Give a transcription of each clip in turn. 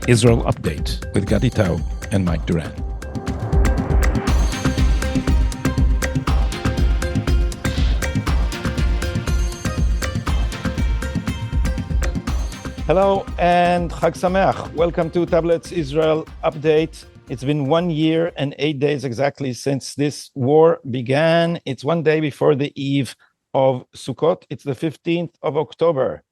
Israel Update with Gadi and Mike Duran. Hello and Chag Sameach. Welcome to Tablet's Israel Update. It's been 1 year and 8 days exactly since this war began. It's one day before the eve of Sukkot. It's the 15th of October,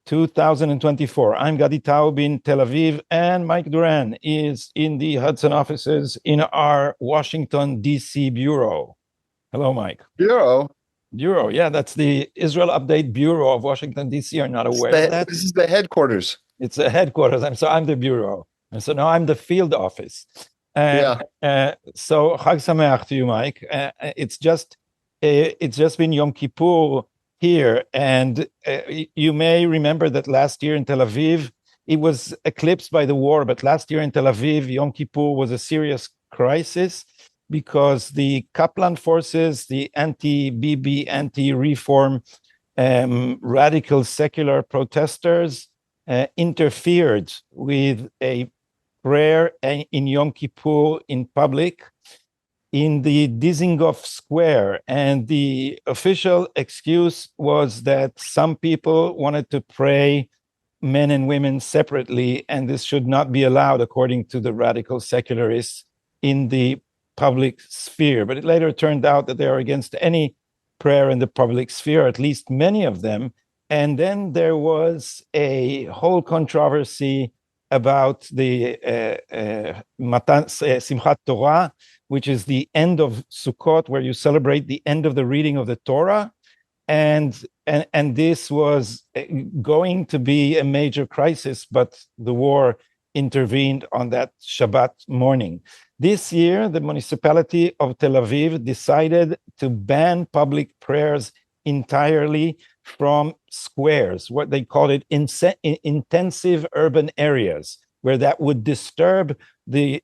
2024. I'm Gadi Taub in Tel Aviv, and Mike Duran is in the Hudson offices in our Washington, D.C. bureau. Hello, Mike. Bureau, yeah, that's the Israel Update Bureau of Washington, D.C. You're not aware of that? This is the headquarters. It's the headquarters. I'm the bureau. And so now I'm the field office. So Chag Sameach to you, Mike. It's just been Yom Kippur here. And you may remember that last year in Tel Aviv, it was eclipsed by the war. But last year in Tel Aviv, Yom Kippur was a serious crisis because the Kaplan forces, the anti-Bibi, anti-reform, radical secular protesters interfered with a prayer in Yom Kippur in public in the Dizengoff Square. And the official excuse was that some people wanted to pray men and women separately, and this should not be allowed according to the radical secularists in the public sphere. But it later turned out that they are against any prayer in the public sphere, at least many of them. And then there was a whole controversy about the Simchat Torah, which is the end of Sukkot, where you celebrate the end of the reading of the Torah. And this was going to be a major crisis, but the war intervened on that Shabbat morning. This year, the municipality of Tel Aviv decided to ban public prayers entirely from squares, what they called it, intensive urban areas, where that would disturb the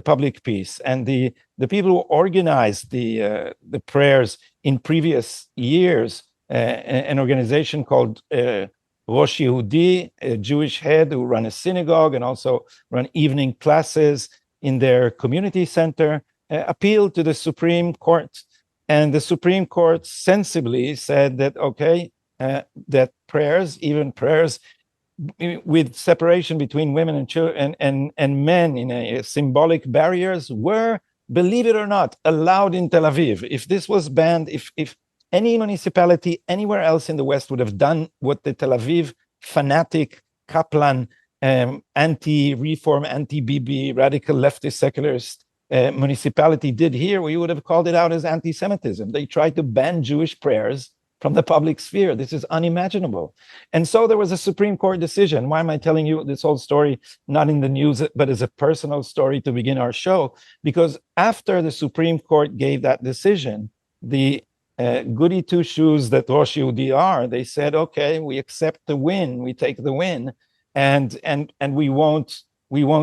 public peace. And the people who organized the prayers in previous years, an organization called Rosh Yehudi, a Jewish head who run a synagogue and also run evening classes in their community center, appealed to the Supreme Court. And the Supreme Court sensibly said that, okay, that prayers, even prayers with separation between women and children and men in a symbolic barriers were, believe it or not, allowed in Tel Aviv. If this was banned, if any municipality anywhere else in the West would have done what the Tel Aviv fanatic Kaplan, anti-reform, anti-Bibi, radical leftist secularist municipality did here, we would have called it out as anti-Semitism. They tried to ban Jewish prayers from the public sphere. This is unimaginable. And so there was a Supreme Court decision. Why am I telling you this whole story, not in the news, but as a personal story to begin our show? Because after the Supreme Court gave that decision, the goody two-shoes that Rosh Yehudi are, they said, okay, we accept the win, we take the win, and we won't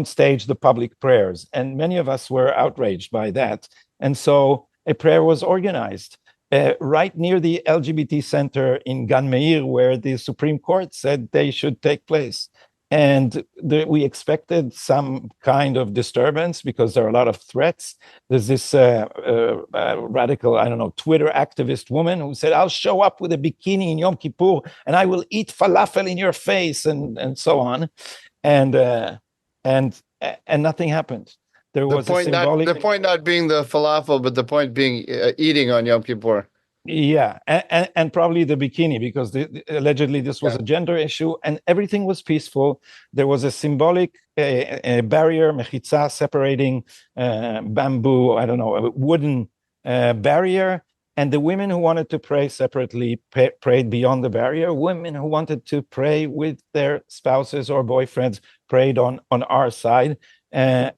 stage the public prayers. And many of us were outraged by that. And so a prayer was organized right near the LGBT center in Gan Meir, where the Supreme Court said they should take place. And we expected some kind of disturbance because there are a lot of threats. There's this radical, Twitter activist woman who said, I'll show up with a bikini in Yom Kippur and I will eat falafel in your face and so on. And nothing happened. There was the point not being the falafel, but the point being eating on Yom Kippur. Yeah, and probably the bikini, because allegedly this was a gender issue, and everything was peaceful. There was a symbolic barrier, mechitza, separating bamboo, a wooden barrier, and the women who wanted to pray separately prayed beyond the barrier. Women who wanted to pray with their spouses or boyfriends prayed on our side, and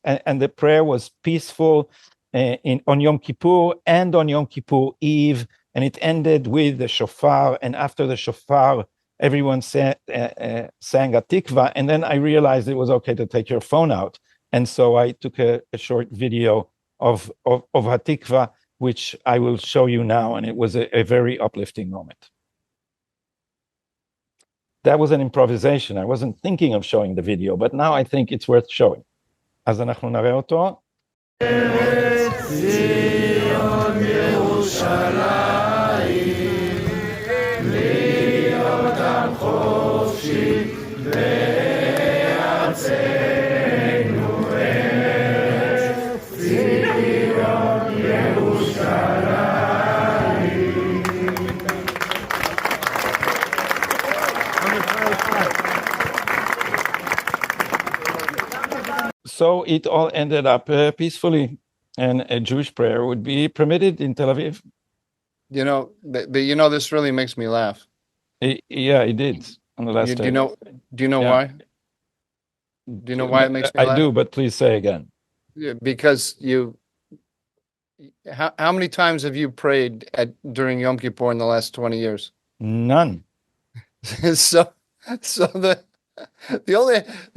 the prayer was peaceful on Yom Kippur and on Yom Kippur Eve, and it ended with the shofar. And after the shofar, everyone sang a tikva, and then I realized it was okay to take your phone out, and so I took a short video of Hatikva, which I will show you now, and it was a very uplifting moment. that was an improvisation. I wasn't thinking of showing the video, but now I think it's worth showing. אז אנחנו נראה אותו. So it all ended up peacefully, and a Jewish prayer would be permitted in Tel Aviv. You know, but you know, this really makes me laugh. Yeah, it did on the last Do day. you know Yeah. why? Do you know why it makes me laugh? I do, but please say again. Yeah, because how many times have you prayed during Yom Kippur in the last 20 years? None. So the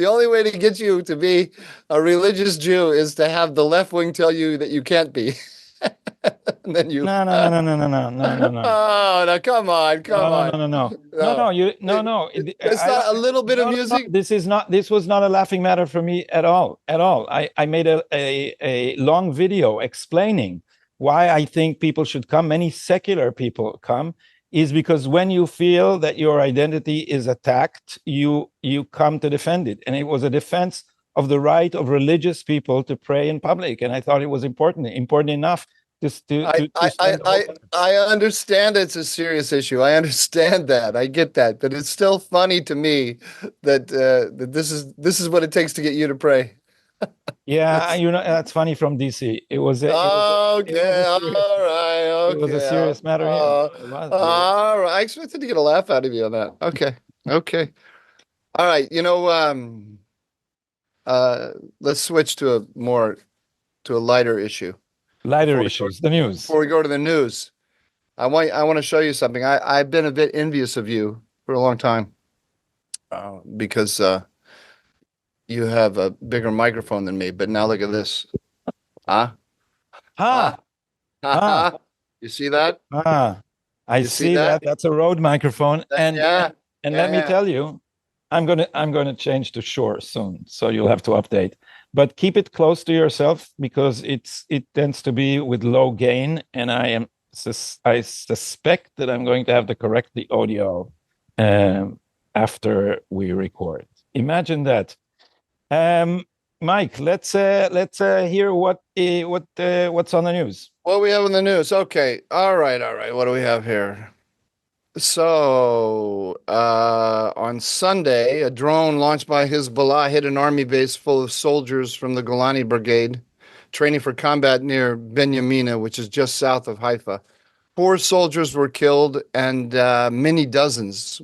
only way to get you to be a religious Jew is to have the left wing tell you that you can't be. And then you No. Oh, no, come on. No. It's not a little bit of music. This was not a laughing matter for me at all. I made a long video explaining why I think people should come. Many secular people come, is because when you feel that your identity is attacked, you come to defend it. And it was a defense of the right of religious people to pray in public. And I thought it was important enough I understand it's a serious issue. I understand that. I get that. But it's still funny to me that that this is what it takes to get you to pray. Yeah, that's funny from DC. It was okay, all right, okay. It was a serious matter here. All right, I expected to get a laugh out of you on that. Okay. All right, let's switch to a lighter issue. The news. Before we go to the news, I want to show you something. I've been a bit envious of you for a long time because you have a bigger microphone than me. But now look at this. You see that? I see that. That's a Rode microphone. And let me tell you, I'm gonna change to Shure soon, so you'll have to update. But keep it close to yourself because it tends to be with low gain, and I suspect that I'm going to have to correct the audio after we record. Imagine that. Mike, let's hear what's on the news. What we have in the news? Okay, all right. What do we have here? So, on Sunday, a drone launched by Hezbollah hit an army base full of soldiers from the Golani Brigade, training for combat near Benyamina, which is just south of Haifa. 4 soldiers were killed, and many dozens,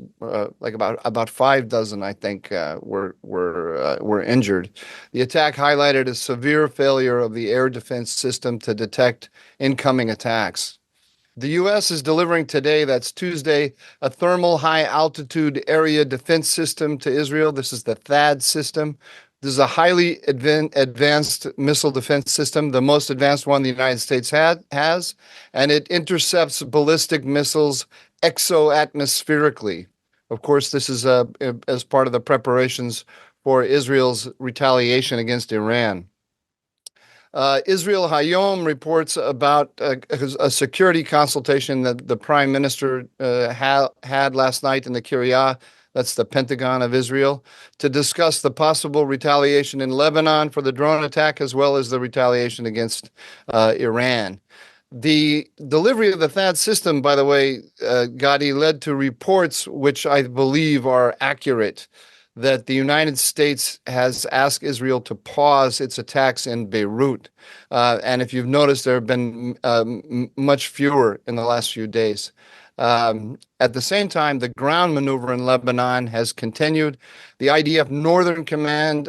like about 5 dozen, I think, were injured. The attack highlighted a severe failure of the air defense system to detect incoming attacks. The U.S. is delivering today, that's Tuesday, a thermal high-altitude area defense system to Israel. This is the THAAD system. This is a highly advanced missile defense system, the most advanced one the United States has, and it intercepts ballistic missiles exo-atmospherically. Of course, this is as part of the preparations for Israel's retaliation against Iran. Israel Hayom reports about a security consultation that the prime minister had last night in the Kiryat, that's the Pentagon of Israel, to discuss the possible retaliation in Lebanon for the drone attack, as well as the retaliation against Iran. The delivery of the THAAD system, by the way, Gadi, led to reports which I believe are accurate, that the United States has asked Israel to pause its attacks in Beirut. And if you've noticed, there have been much fewer in the last few days. At the same time, the ground maneuver in Lebanon has continued. The IDF Northern Command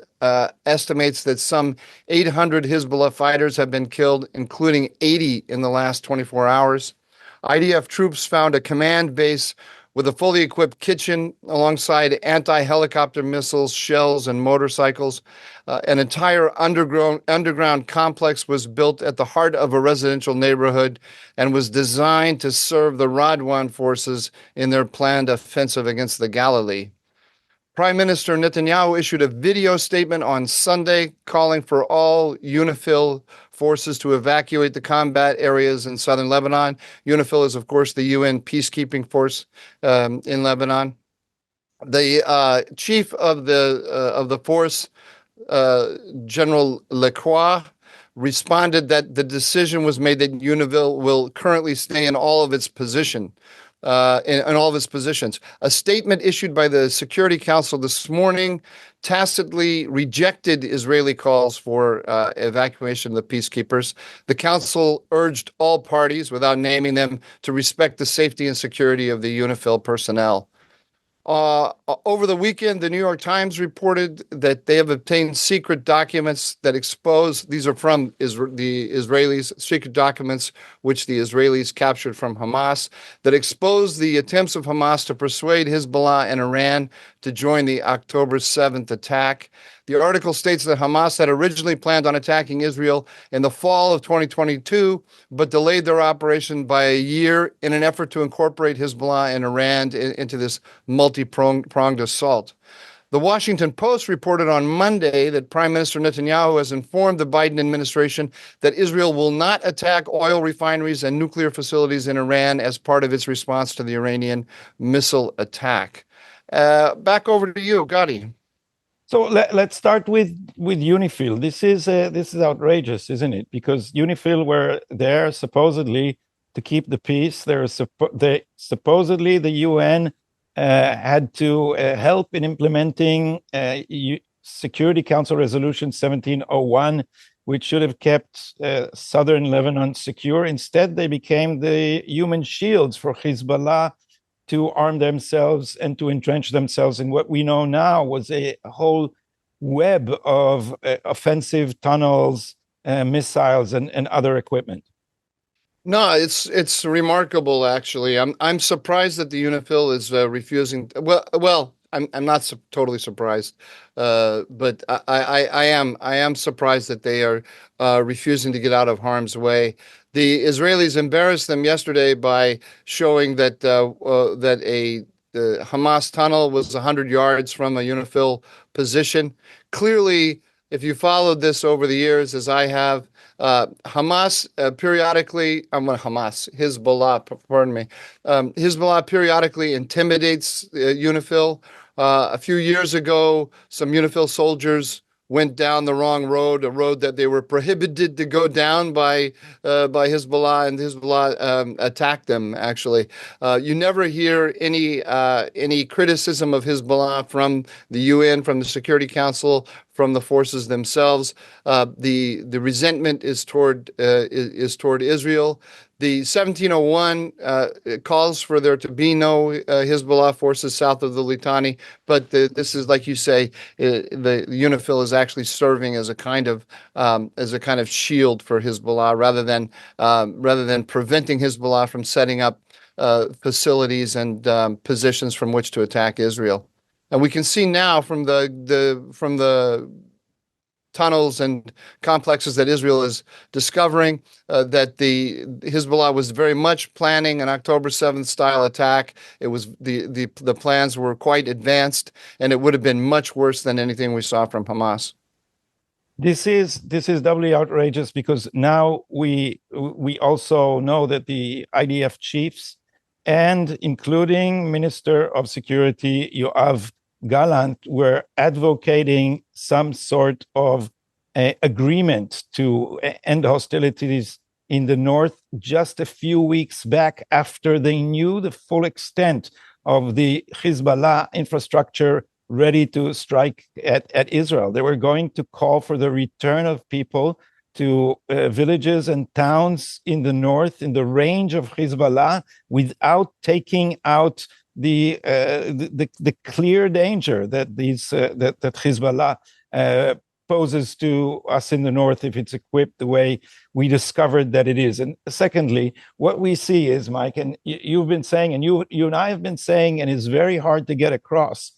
estimates that some 800 Hezbollah fighters have been killed, including 80 in the last 24 hours. IDF troops found a command base with a fully equipped kitchen alongside anti-helicopter missiles, shells, and motorcycles. An entire underground complex was built at the heart of a residential neighborhood and was designed to serve the Radwan forces in their planned offensive against the Galilee. Prime Minister Netanyahu issued a video statement on Sunday calling for all UNIFIL forces to evacuate the combat areas in southern Lebanon. UNIFIL is, of course, the UN peacekeeping force in Lebanon. The chief of the force, General Lecroix, responded that the decision was made that UNIFIL will currently stay in all of its positions. A statement issued by the Security Council this morning tacitly rejected Israeli calls for evacuation of the peacekeepers. The council urged all parties, without naming them, to respect the safety and security of the UNIFIL personnel. Over the weekend, the New York Times reported that they have obtained secret documents that expose, these are from the Israelis, secret documents which the Israelis captured from Hamas, that expose the attempts of Hamas to persuade Hezbollah and Iran to join the October 7th attack. The article states that Hamas had originally planned on attacking Israel in the fall of 2022, but delayed their operation by a year in an effort to incorporate Hezbollah and Iran into this multi-pronged assault. The Washington Post reported on Monday that Prime Minister Netanyahu has informed the Biden administration that Israel will not attack oil refineries and nuclear facilities in Iran as part of its response to the Iranian missile attack. Back over to you, Gadi. So let's start with UNIFIL. This is outrageous, isn't it? Because UNIFIL were there supposedly to keep the peace. Supposedly the UN had to help in implementing Security Council Resolution 1701, which should have kept southern Lebanon secure. Instead, they became the human shields for Hezbollah to arm themselves and to entrench themselves in what we know now was a whole web of offensive tunnels, missiles, and other equipment. No, it's remarkable, actually. I'm surprised that the UNIFIL is refusing. Well, I'm not totally surprised, but I am surprised that they are refusing to get out of harm's way. The Israelis embarrassed them yesterday by showing that a Hamas tunnel was 100 yards from a UNIFIL position. Clearly, if you followed this over the years, as I have, Hezbollah, Hezbollah periodically intimidates UNIFIL. A few years ago, some UNIFIL soldiers went down the wrong road, a road that they were prohibited to go down by Hezbollah, and Hezbollah attacked them, actually. You never hear any criticism of Hezbollah from the UN, from the Security Council, from the forces themselves. The resentment is toward Israel. The 1701 calls for there to be no Hezbollah forces south of the Litani, but this is, like you say, the UNIFIL is actually serving as a kind of shield for Hezbollah, rather than preventing Hezbollah from setting up facilities and positions from which to attack Israel. And we can see now from the tunnels and complexes that Israel is discovering that the Hezbollah was very much planning an October 7th style attack. It was the plans were quite advanced, and it would have been much worse than anything we saw from Hamas. This is doubly outrageous because now we also know that the IDF chiefs, and including Minister of Security Yoav Gallant, were advocating some sort of agreement to end hostilities in the north just a few weeks back, after they knew the full extent of the Hezbollah infrastructure ready to strike at Israel. They were going to call for the return of people to villages and towns in the north in the range of Hezbollah without taking out the clear danger that that Hezbollah poses to us in the north if it's equipped the way we discovered that it is. And secondly, what we see is, Mike, and you've been saying, and you and I have been saying, and it's very hard to get across,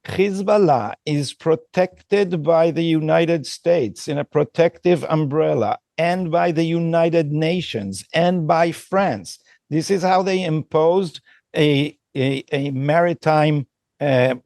Hezbollah is protected by the United States in a protective umbrella, and by the United Nations, and by France. This is how they imposed a maritime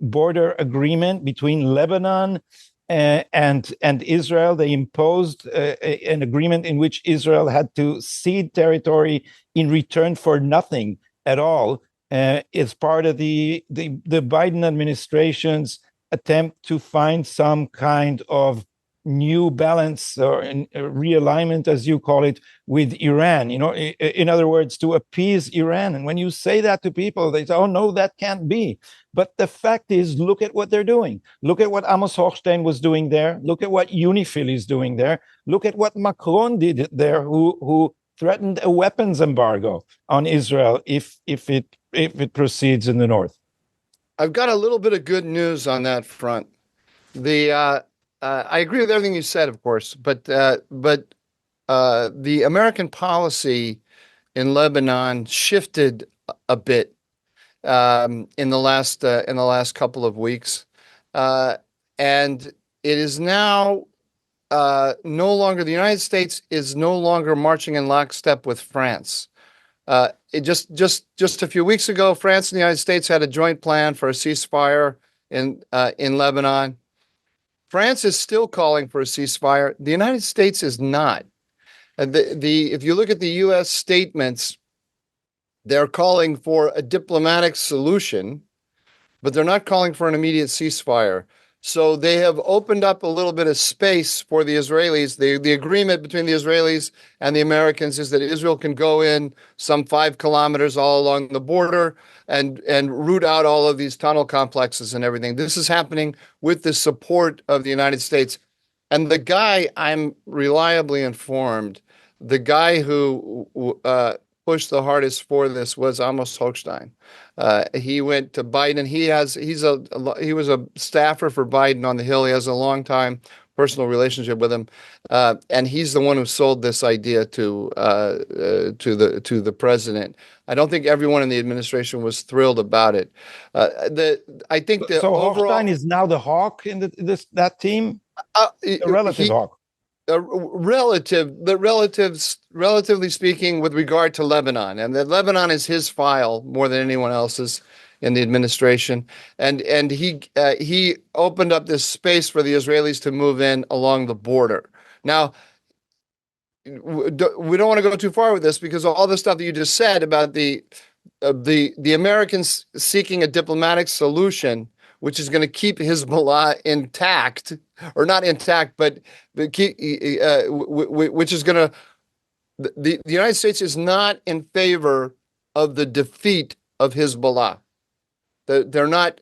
border agreement between Lebanon and Israel. They imposed an agreement in which Israel had to cede territory in return for nothing at all. It's part of the Biden administration's attempt to find some kind of new balance or realignment, as you call it, with Iran. In other words, to appease Iran. And when you say that to people, they say, "Oh no, that can't be." But the fact is, look at what they're doing. Look at what Amos Hochstein was doing there. Look at what UNIFIL is doing there. Look at what Macron did there, who threatened a weapons embargo on Israel if it proceeds in the north. I've got a little bit of good news on that front. I agree with everything you said, of course, but the American policy in Lebanon shifted a bit in the last couple of weeks, and it is now no longer, the United States is no longer marching in lockstep with France. Just a few weeks ago, France and the United States had a joint plan for a ceasefire in Lebanon. France is still calling for a ceasefire. The United States is not. If you look at the U.S. statements, they're calling for a diplomatic solution, but they're not calling for an immediate ceasefire. So they have opened up a little bit of space for the Israelis. The agreement between the Israelis and the Americans is that Israel can go in some 5 kilometers all along the border and root out all of these tunnel complexes and everything. This is happening with the support of the United States. And the guy, I'm reliably informed, the guy who pushed the hardest for this was Amos Hochstein. He went to Biden. He was a staffer for Biden on the Hill. He has a long time personal relationship with him, and he's the one who sold this idea to the president. I don't think everyone in the administration was thrilled about it. I think the so overall, Hochstein is now the hawk in that team, a relative hawk. Relatively speaking, with regard to Lebanon, and that Lebanon is his file more than anyone else's in the administration, and he opened up this space for the Israelis to move in along the border. Now, we don't want to go too far with this because all the stuff that you just said about the Americans seeking a diplomatic solution, which is going to keep Hezbollah intact, or not intact, but keep, which is going to, the United States is not in favor of the defeat of Hezbollah. They're not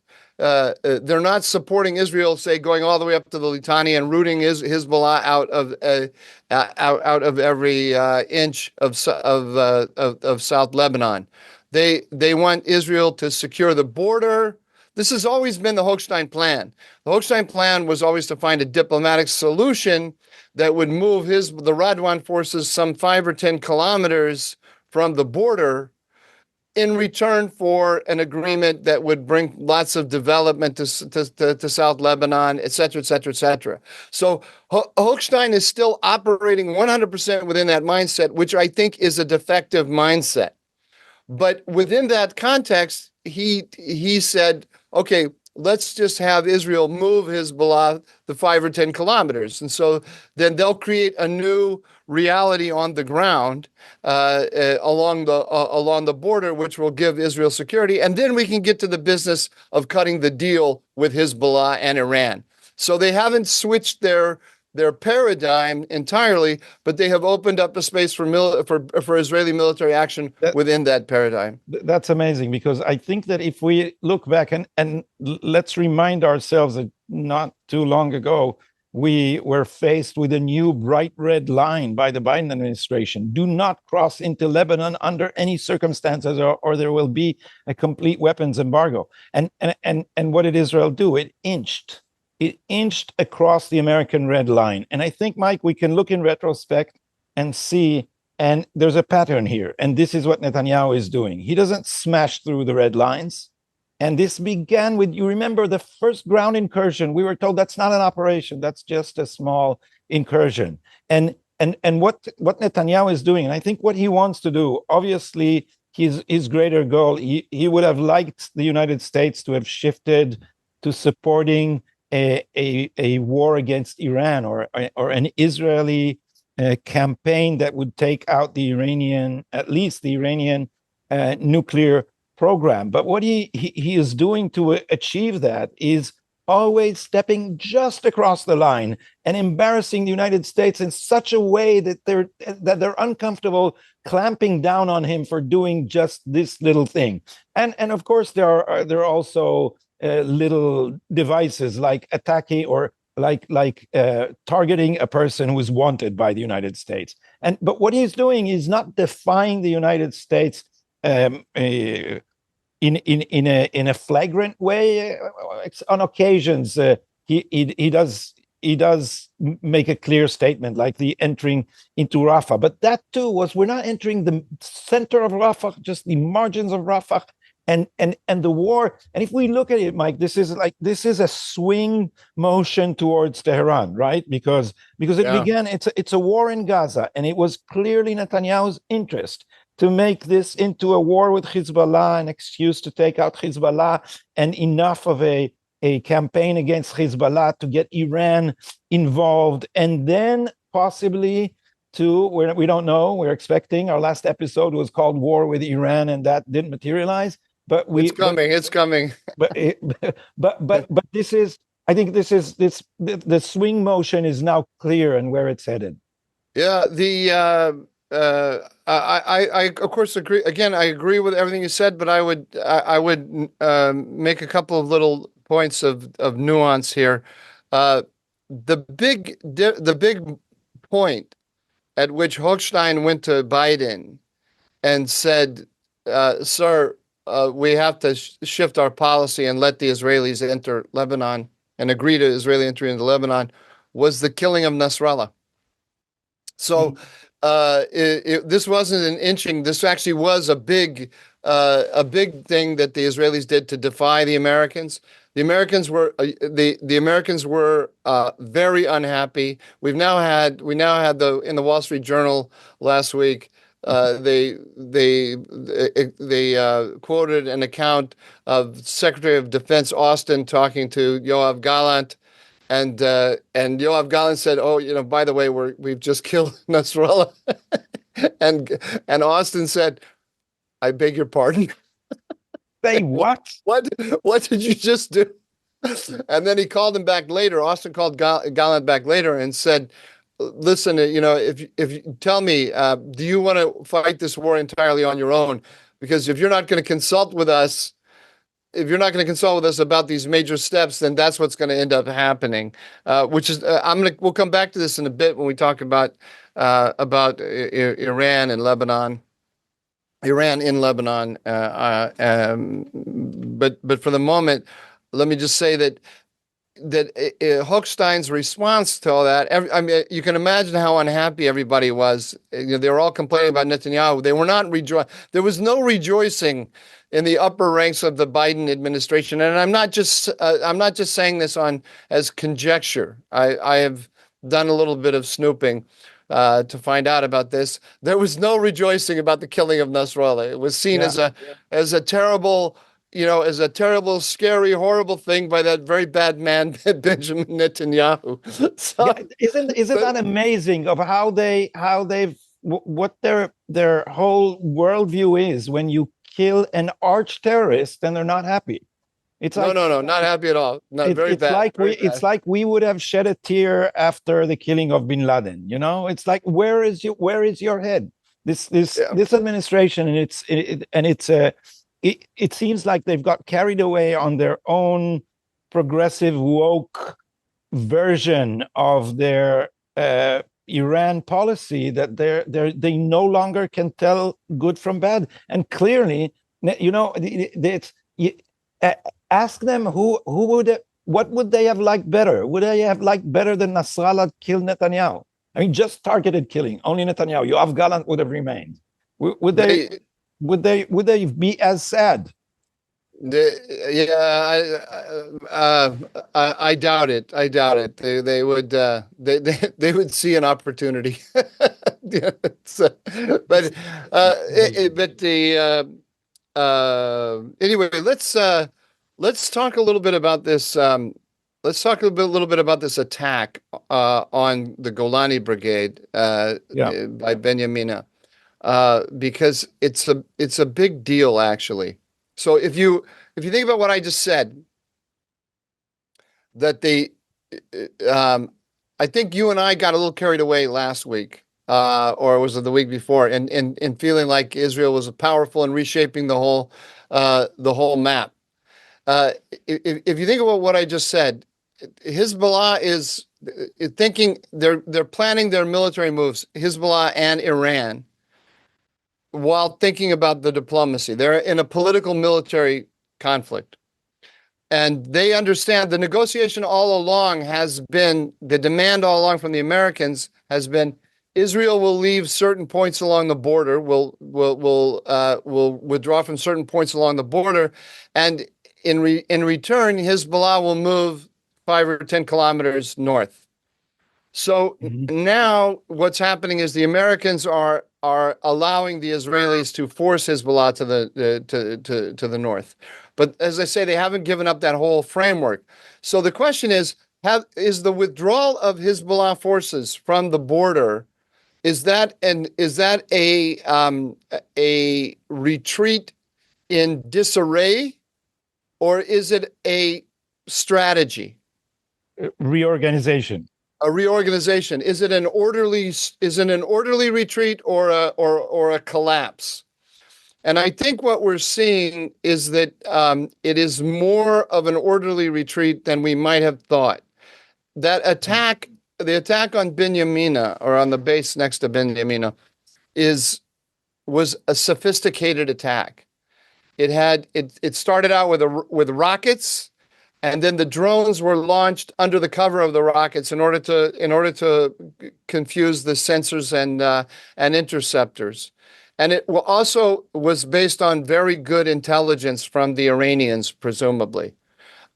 supporting Israel, say, going all the way up to the Litani and rooting Hezbollah out of every inch of South Lebanon. They want Israel to secure the border. This has always been the Hochstein plan. The Hochstein plan was always to find a diplomatic solution that would move the Radwan forces some 5 or 10 kilometers from the border in return for an agreement that would bring lots of development to South Lebanon, et cetera, et cetera, et cetera. So Hochstein is still operating 100% within that mindset, which I think is a defective mindset. But within that context, he said, okay, let's just have Israel move Hezbollah the 5 or 10 kilometers. And so then they'll create a new reality on the ground along the border, which will give Israel security. And then we can get to the business of cutting the deal with Hezbollah and Iran. So they haven't switched their paradigm entirely, but they have opened up a space for Israeli military action within that paradigm. That's amazing, because I think that if we look back and let's remind ourselves that not too long ago, we were faced with a new bright red line by the Biden administration. Do not cross into Lebanon under any circumstances, or there will be a complete weapons embargo. And what did Israel do? It inched across the American red line. And I think, Mike, we can look in retrospect and see, and there's a pattern here. And this is what Netanyahu is doing. He doesn't smash through the red lines. And this began with, you remember the first ground incursion, we were told that's not an operation, that's just a small incursion. And what Netanyahu is doing, and I think what he wants to do, obviously, his greater goal. He would have liked the United States to have shifted to supporting a war against Iran, or an Israeli campaign that would take out the Iranian, at least the Iranian nuclear program. But what he is doing to achieve that is always stepping just across the line and embarrassing the United States in such a way that they're uncomfortable clamping down on him for doing just this little thing. And of course there are also little devices like attacking or like targeting a person who is wanted by the United States. But what he's doing is not defying the United States in a flagrant way. On occasions, he does make a clear statement, like the entering into Rafah. But that too we're not entering the center of Rafah, just the margins of Rafah, and the war. And if we look at it, Mike, this is a swing motion towards Tehran, right? Because it began. It's a war in Gaza, and it was clearly Netanyahu's interest to make this into a war with Hezbollah, an excuse to take out Hezbollah, and enough of a campaign against Hezbollah to get Iran involved, and then possibly we don't know. We're expecting. Our last episode was called War with Iran, and that didn't materialize. But it's coming. But this is. I think the swing motion is now clear and where it's headed. Yeah, I of course agree. Again, I agree with everything you said, but I would make a couple of little points of nuance here. The big point at which Hochstein went to Biden and said, "Sir, we have to shift our policy and let the Israelis enter Lebanon and agree to Israeli entry into Lebanon," was the killing of Nasrallah. So. This wasn't an inching. This actually was a big thing that the Israelis did to defy the Americans. The Americans were very unhappy. We now had in the Wall Street Journal last week. They quoted an account of Secretary of Defense Austin talking to Yoav Gallant. And Yoav Gallant said, "Oh, by the way, we've just killed Nasrallah," and Austin said, "I beg your pardon." Say what? What did you just do? And then he called him back later. Austin called Gallant back later and said, "Listen, if you tell me, do you want to fight this war entirely on your own? Because if you're not going to consult with us." If you're not going to consult with us about these major steps, then that's what's going to end up happening. Which is, we'll come back to this in a bit when we talk about Iran and Lebanon, Iran in Lebanon. But for the moment, let me just say that Hochstein's response to all that, I mean, you can imagine how unhappy everybody was. They were all complaining about Netanyahu. They were not There was no rejoicing in the upper ranks of the Biden administration. And I'm not just saying this as conjecture. I have done a little bit of snooping to find out about this. There was no rejoicing about the killing of Nasrallah. It was seen as a terrible, as a terrible, scary, horrible thing by that very bad man, Benjamin Netanyahu. So, isn't that amazing of how what their whole worldview is when you kill an arch terrorist and they're not happy. It's like, no, not happy at all. Very bad. It's like we would have shed a tear after the killing of bin Laden. It's like, where is your head? This administration, and it seems like they've got carried away on their own progressive woke version of their Iran policy, that they no longer can tell good from bad. And clearly, ask them what would they have liked better? Would they have liked better than Nasrallah kill Netanyahu? I mean, just targeted killing, only Netanyahu. Yoav Gallant would have remained. Would they be as sad? I doubt it. They would see an opportunity. Yeah, but anyway, let's talk a little bit about this. Let's talk a little bit about this attack on the Golani Brigade by Benyamina, because it's a big deal actually. So if you think about what I just said, that I think you and I got a little carried away last week, or was it the week before, in feeling like Israel was powerful and reshaping the whole map. If you think about what I just said, Hezbollah is thinking they're planning their military moves, Hezbollah and Iran, while thinking about the diplomacy. They're in a political military conflict. And they understand the negotiation all along has been, the demand all along from the Americans has been, Israel will leave certain points along the border, will withdraw from certain points along the border, and in return, Hezbollah will move 5 or 10 kilometers north. So now what's happening is the Americans are allowing the Israelis to force Hezbollah to the north. But as I say, they haven't given up that whole framework. So the question is the withdrawal of Hezbollah forces from the border, is that a retreat in disarray, or is it a strategy? Reorganization. A reorganization. Is it an orderly retreat or a collapse? And I think what we're seeing is that it is more of an orderly retreat than we might have thought. That attack, the attack on Binyamina, or on the base next to Binyamina, was a sophisticated attack. It started out with rockets, and then the drones were launched under the cover of the rockets in order to confuse the sensors and interceptors. And it also was based on very good intelligence from the Iranians, presumably.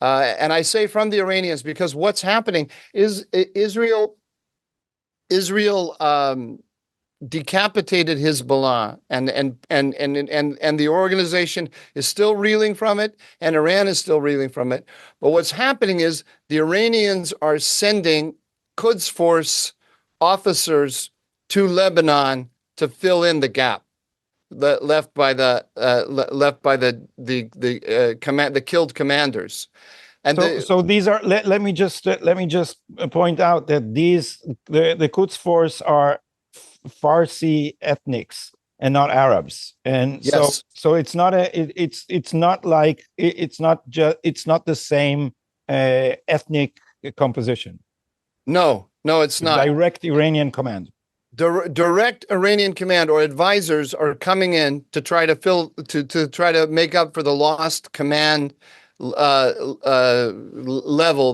And I say from the Iranians because what's happening is Israel decapitated Hezbollah, and the organization is still reeling from it, and Iran is still reeling from it. But what's happening is the Iranians are sending Quds Force officers to Lebanon to fill in the gap left by the killed commanders. And so these are, let me just point out that the Quds Force are Farsi ethnics and not Arabs, and yes. so it's not the same ethnic composition. No, it's not. Direct Iranian command. Direct Iranian command or advisors are coming in to try to try to make up for the lost command level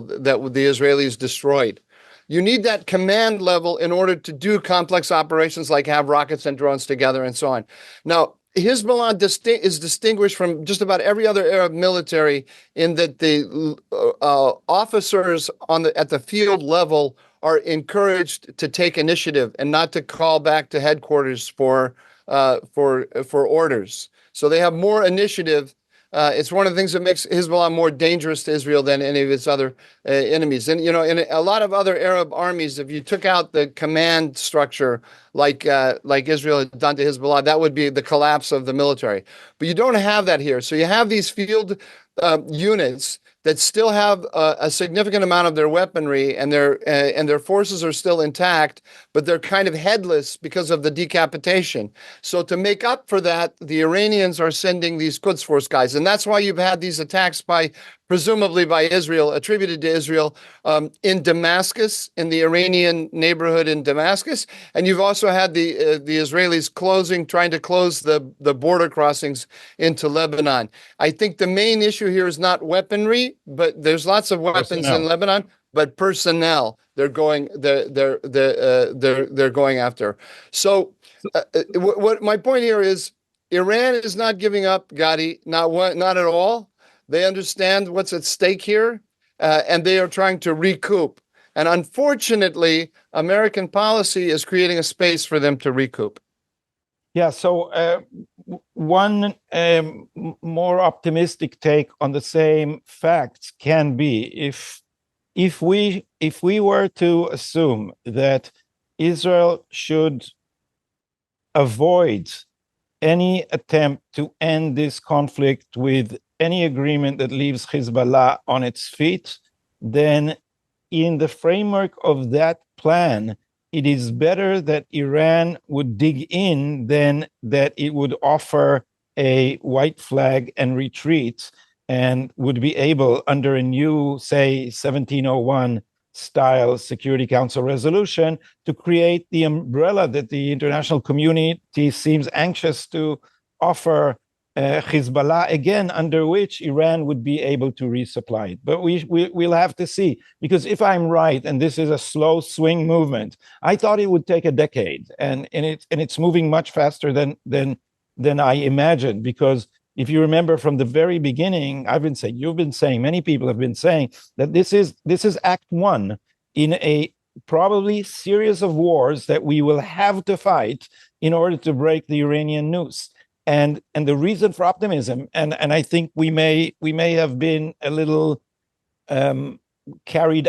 that the Israelis destroyed. You need that command level in order to do complex operations like have rockets and drones together and so on. Now, Hezbollah is distinguished from just about every other Arab military in that the officers at the field level are encouraged to take initiative and not to call back to headquarters for orders. So they have more initiative. It's one of the things that makes Hezbollah more dangerous to Israel than any of its other enemies. And, in a lot of other Arab armies, if you took out the command structure like Israel had done to Hezbollah, that would be the collapse of the military. But you don't have that here. So you have these field units that still have a significant amount of their weaponry, and their forces are still intact, but they're kind of headless because of the decapitation. So to make up for that, the Iranians are sending these Quds Force guys, and that's why you've had these attacks presumably by Israel, attributed to Israel, in Damascus, in the Iranian neighborhood in Damascus, and you've also had the Israelis trying to close the border crossings into Lebanon. I think the main issue here is not weaponry, but there's lots of weapons in Lebanon, but personnel they're going after. So what my point here is, Iran is not giving up, Gadi, not at all. They understand what's at stake here, and they are trying to recoup. And unfortunately, American policy is creating a space for them to recoup. Yeah, so one more optimistic take on the same facts can be if we were to assume that Israel should avoid any attempt to end this conflict with any agreement that leaves Hezbollah on its feet, then in the framework of that plan, it is better that Iran would dig in than that it would offer a white flag and retreat and would be able, under a new, say, 1701 style Security Council resolution, to create the umbrella that the international community seems anxious to offer Hezbollah, again, under which Iran would be able to resupply it. But we'll have to see, because if I'm right, and this is a slow swing movement, I thought it would take a decade, and it's moving much faster than I imagined. Because if you remember from the very beginning, you've been saying, many people have been saying that this is Act One in a probably series of wars that we will have to fight in order to break the Iranian noose. And the reason for optimism, and I think we may have been a little carried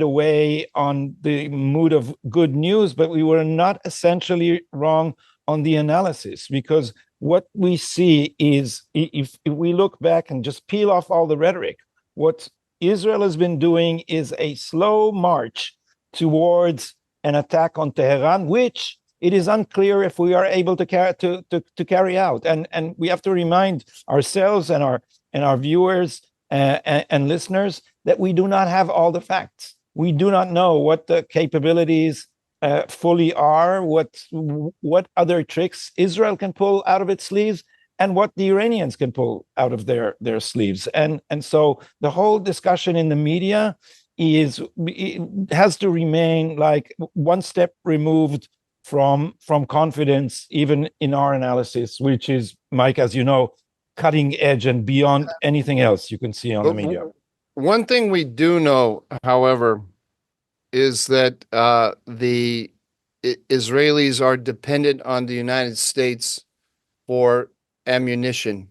away on the mood of good news, but we were not essentially wrong on the analysis, because what we see is, if we look back and just peel off all the rhetoric, what Israel has been doing is a slow march towards an attack on Tehran, which it is unclear if we are able to carry out. And we have to remind ourselves and our viewers and listeners that we do not have all the facts. We do not know what the capabilities fully are, what other tricks Israel can pull out of its sleeves, and what the Iranians can pull out of their sleeves. And so the whole discussion in the media has to remain like one step removed from confidence, even in our analysis, which is, Mike, as you know, cutting edge and beyond anything else you can see on the media. One thing we do know, however, is that the Israelis are dependent on the United States for ammunition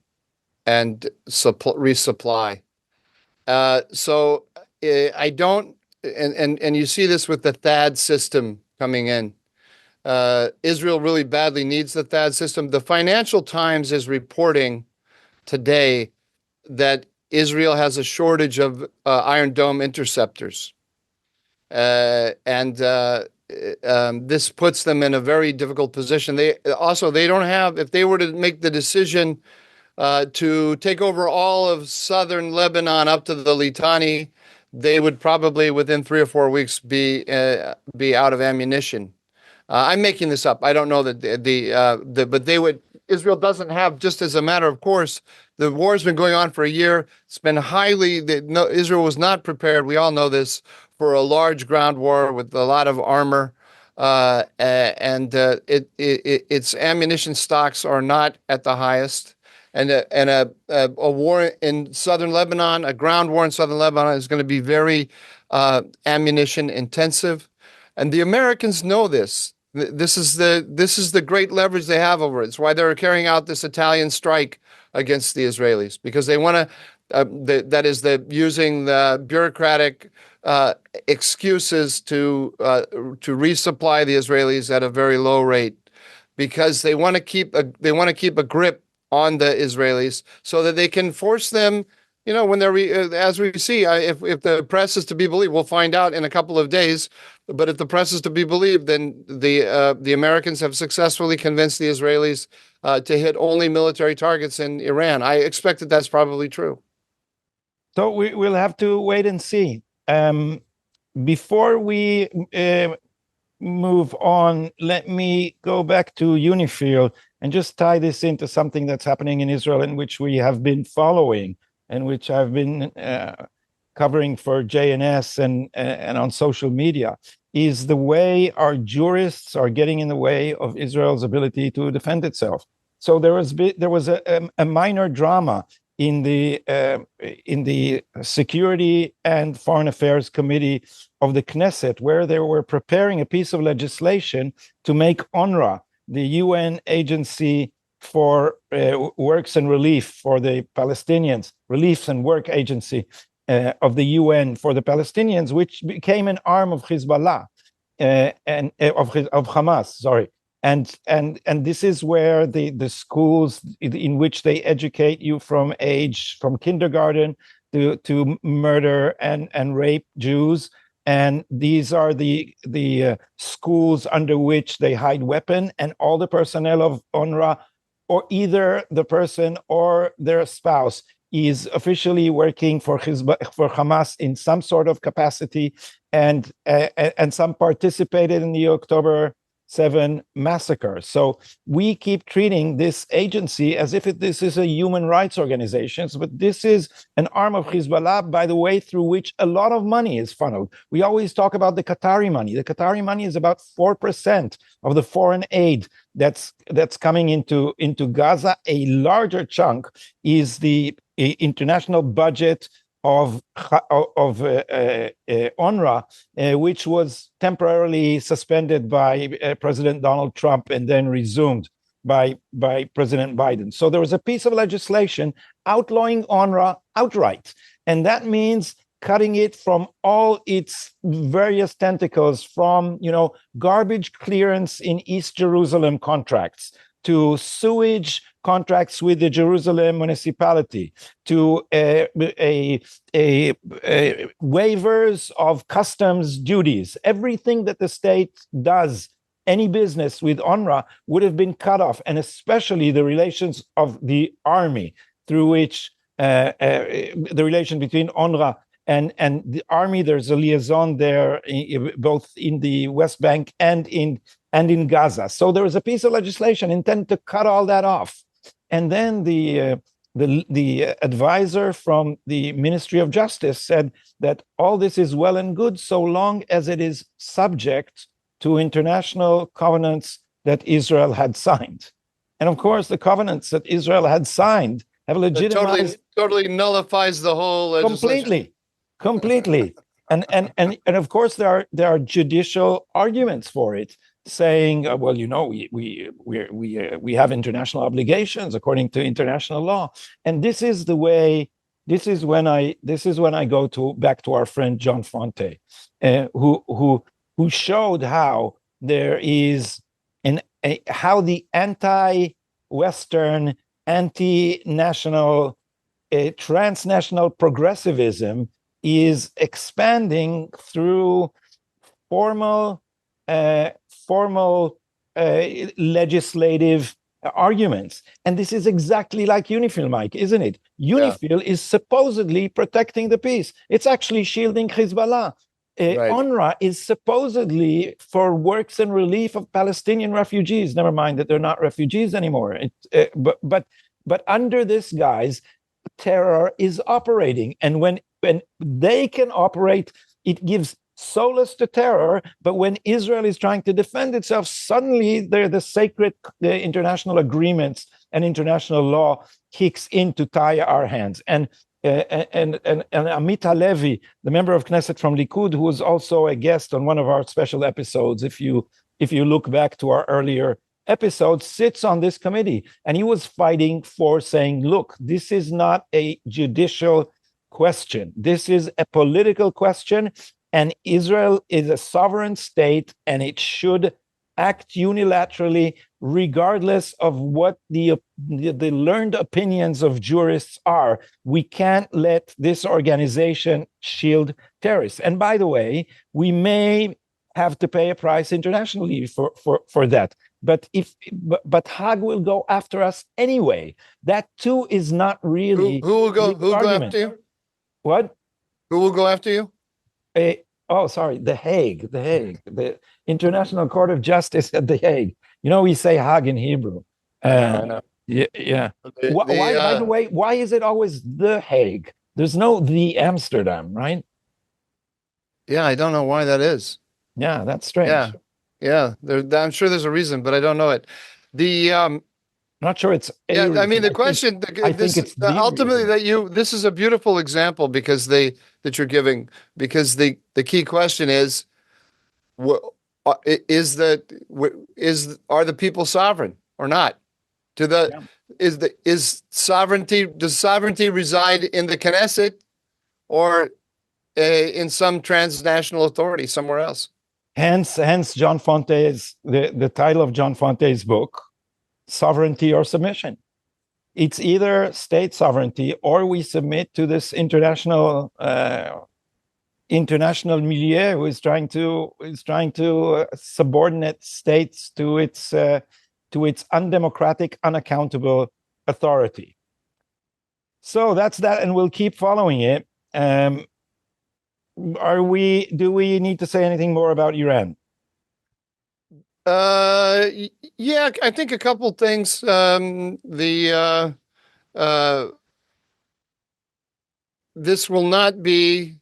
and resupply. So I don't, and you see this with the THAAD system coming in. Israel really badly needs the THAAD system. The Financial Times is reporting today that Israel has a shortage of Iron Dome interceptors. And this puts them in a very difficult position. They don't have, if they were to make the decision to take over all of southern Lebanon up to the Litani, they would probably within 3 or 4 weeks be out of ammunition. I'm making this up. I don't know that but they would. Israel doesn't have, just as a matter of course, the war has been going on for a year. It's been Israel was not prepared. We all know this, for a large ground war with a lot of armor, and its ammunition stocks are not at the highest. And a war in southern Lebanon, a ground war in southern Lebanon, is going to be very ammunition intensive, and the Americans know this. This is the great leverage they have over it. It's why they're carrying out this Italian strike against the Israelis, because they want to. Using the bureaucratic excuses to resupply the Israelis at a very low rate, because they want to keep a grip on the Israelis so that they can force them. When they're as we see, if the press is to be believed, we'll find out in a couple of days. But if the press is to be believed, then the Americans have successfully convinced the Israelis to hit only military targets in Iran. I expect that that's probably true. So we'll have to wait and see. Before we move on, let me go back to UNIFIL and just tie this into something that's happening in Israel, in which we have been following, and which I've been covering for JNS and on social media, is the way our jurists are getting in the way of Israel's ability to defend itself. So there was a minor drama in the Security and Foreign Affairs Committee of the Knesset, where they were preparing a piece of legislation to make UNRWA, the UN agency for works and relief for the Palestinians, relief and work agency of the UN for the Palestinians, which became an arm of Hezbollah and of Hamas. Sorry. And this is where the schools in which they educate you from kindergarten to murder and rape Jews, and these are the schools under which they hide weapon, and all the personnel of UNRWA, or either the person or their spouse, is officially working for Hamas in some sort of capacity, and some participated in the October 7 massacre. So we keep treating this agency as if this is a human rights organization, but this is an arm of Hezbollah, by the way, through which a lot of money is funneled. We always talk about the Qatari money. The Qatari money is about 4% of the foreign aid that's coming into Gaza. A larger chunk is the international budget of UNRWA, which was temporarily suspended by President Donald Trump and then resumed by President Biden. So there was a piece of legislation outlawing UNRWA outright, and that means cutting it from all its various tentacles, from garbage clearance in East Jerusalem contracts to sewage contracts with the Jerusalem municipality, to waivers of customs duties. Everything that the state does, any business with UNRWA, would have been cut off, and especially the relations of the army, through which the relation between UNRWA and the army. There's a liaison there, both in the West Bank and in Gaza. So there was a piece of legislation intended to cut all that off. And then the advisor from the Ministry of Justice said that all this is well and good so long as it is subject to international covenants that Israel had signed. And of course, the covenants that Israel had signed have legitimized... Totally nullifies the whole legislation. Completely. And of course, there are judicial arguments for it, saying, well, we have international obligations according to international law. And this is when I go back to our friend John Fonte, who showed how there is how the anti-Western, anti-national, transnational progressivism is expanding through formal legislative arguments. And this is exactly like UNIFIL, Mike, isn't it? UNIFIL is supposedly protecting the peace. It's actually shielding Hezbollah. Right. UNRWA is supposedly for works and relief of Palestinian refugees. Never mind that they're not refugees anymore. But under this guise, terror is operating. And when they can operate, it gives solace to terror. But when Israel is trying to defend itself, suddenly the international agreements and international law kicks in to tie our hands. And Amit Halevi, the member of Knesset from Likud, who was also a guest on one of our special episodes, if you look back to our earlier episodes, sits on this committee, and he was fighting for saying, look, this is not a judicial question. This is a political question, and Israel is a sovereign state, and it should act unilaterally, regardless of what the learned opinions of jurists are. We can't let this organization shield terrorists. And by the way, we may have to pay a price internationally for that. But Haag will go after us anyway. That too is not really who will go after you? What? Who will go after you? The Hague, the International Court of Justice at The Hague. We say Haag in Hebrew. I know. Yeah. Why, by the way, why is it always The Hague? There's no The Amsterdam, right? Yeah, I don't know why that is. Yeah, that's strange. Yeah. I'm sure there's a reason, but I don't know it. not sure it's a Yeah, I reason. mean, the question, I think it's the ultimately reason. this is a beautiful example because that you're giving, because the key question is, what is are the people sovereign or not? To the Yeah. is sovereignty does sovereignty reside in the Knesset or in some transnational authority somewhere else? Hence John Fonte's the title of John Fonte's book, Sovereignty or Submission. It's either state sovereignty or we submit to this international milieu who is trying to subordinate states to its undemocratic, unaccountable authority. So that's that, and we'll keep following it. Do we need to say anything more about Iran? Yeah, I think a couple things. This will not be.